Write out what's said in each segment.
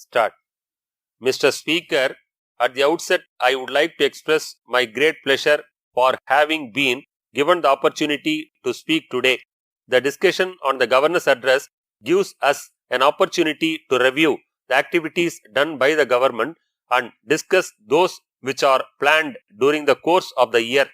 start. Mr. Speaker, at the outset, I would like to express my great pleasure for having been given the opportunity to speak today. The discussion on the Governor's address gives us an opportunity to review the activities done by the government and discuss those which are planned during the course of the year.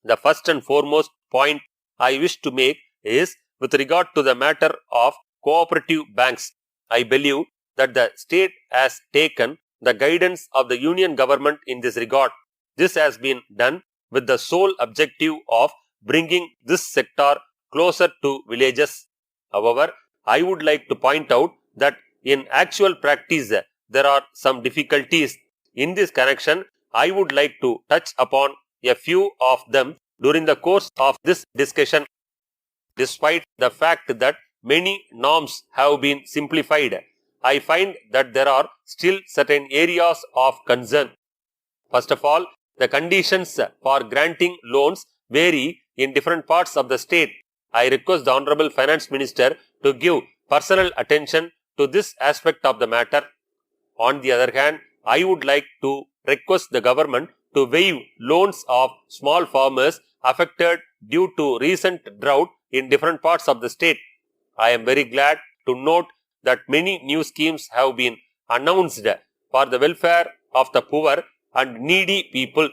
The first and foremost point I wish to make is with regard to the matter of cooperative banks. I believe that the state has taken the guidance of the union government in this regard. This has been done with the sole objective of bringing this sector closer to villages. However, I would like to point out that in actual practice, there are some difficulties. In this connection, I would like to touch upon a few of them during the course of this discussion. Despite the fact that many norms have been simplified, I find that there are still certain areas of concern. First of all, the conditions for granting loans vary in different parts of the state. I request the Honorable Finance Minister to give personal attention to this aspect of the matter. On the other hand, I would like to request the government to waive loans of small farmers affected due to recent drought in different parts of the state. I am very glad to note that many new schemes have been announced for the welfare of the poor and needy people.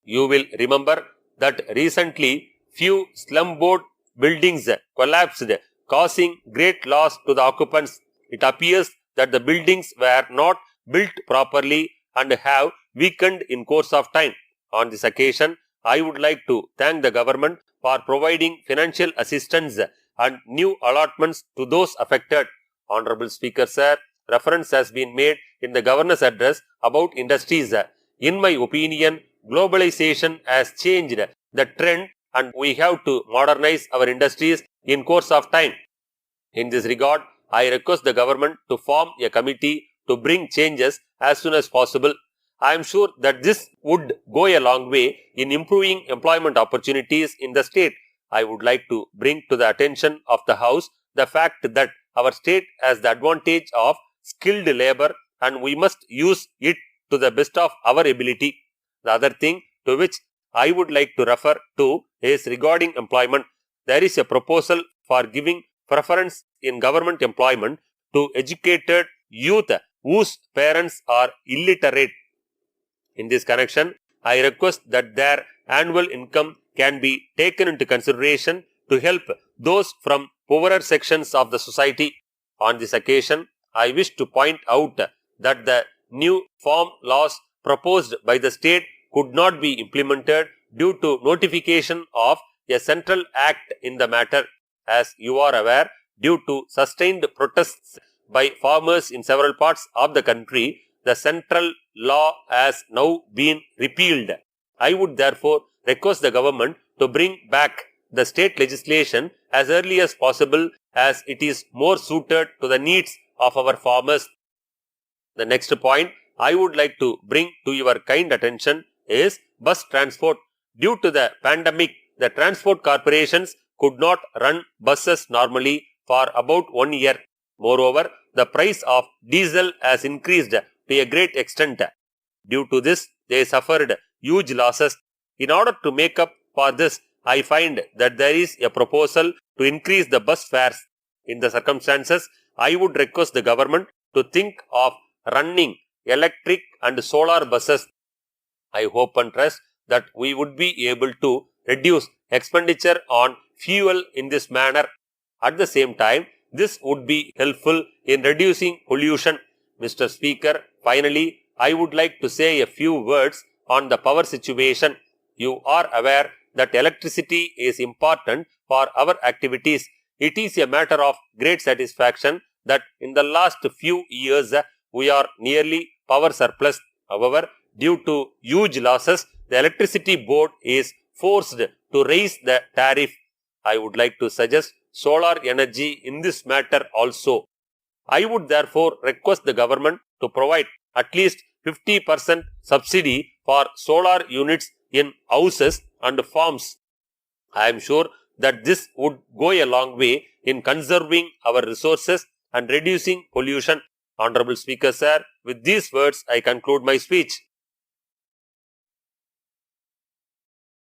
You will remember that recently few slum board buildings collapsed, causing great loss to the occupants. It appears that the buildings were not built properly and have weakened in course of time. On this occasion, I would like to thank the government for providing financial assistance and new allotments to those affected. Honorable Speaker Sir, reference has been made in the Governor's address about industries. In my opinion, globalization has changed the trend and we have to modernize our industries in course of time. In this regard, I request the government to form a committee to bring changes as soon as possible. I am sure that this would go a long way in improving employment opportunities in the state. I would like to bring to the attention of the House the fact that our state has the advantage of skilled labor and we must use it to the best of our ability. The other thing to which I would like to refer to is regarding employment. There is a proposal for giving preference in government employment to educated youth whose parents are illiterate. In this connection, I request that their annual income can be taken into consideration to help those from poorer sections of the society. On this occasion, I wish to point out that the new farm laws proposed by the state could not be implemented due to notification of a central act in the matter. As you are aware, due to sustained protests by farmers in several parts of the country, the central law has now been repealed. I would therefore request the government to bring back the state legislation as early as possible as it is more suited to the needs of our farmers. The next point I would like to bring to your kind attention is bus transport. Due to the pandemic, the transport corporations could not run buses normally for about 1 year. Moreover, the price of diesel has increased to a great extent. Due to this, they suffered huge losses. In order to make up for this, I find that there is a proposal to increase the bus fares. In the circumstances, I would request the government to think of running electric and solar buses. I hope and trust that we would be able to reduce expenditure on fuel in this manner. At the same time, this would be helpful in reducing pollution. Mr. Speaker, finally, I would like to say a few words on the power situation. You are aware that electricity is important for our activities. It is a matter of great satisfaction that in the last few years we are nearly power surplus. However, due to huge losses, the electricity board is forced to raise the tariff. I would like to suggest solar energy in this matter also. I would therefore request the government to provide at least 50% subsidy for solar units in houses and farms. I am sure that this would go a long way in conserving our resources and reducing pollution. Honorable Speaker, sir, with these words, I conclude my speech.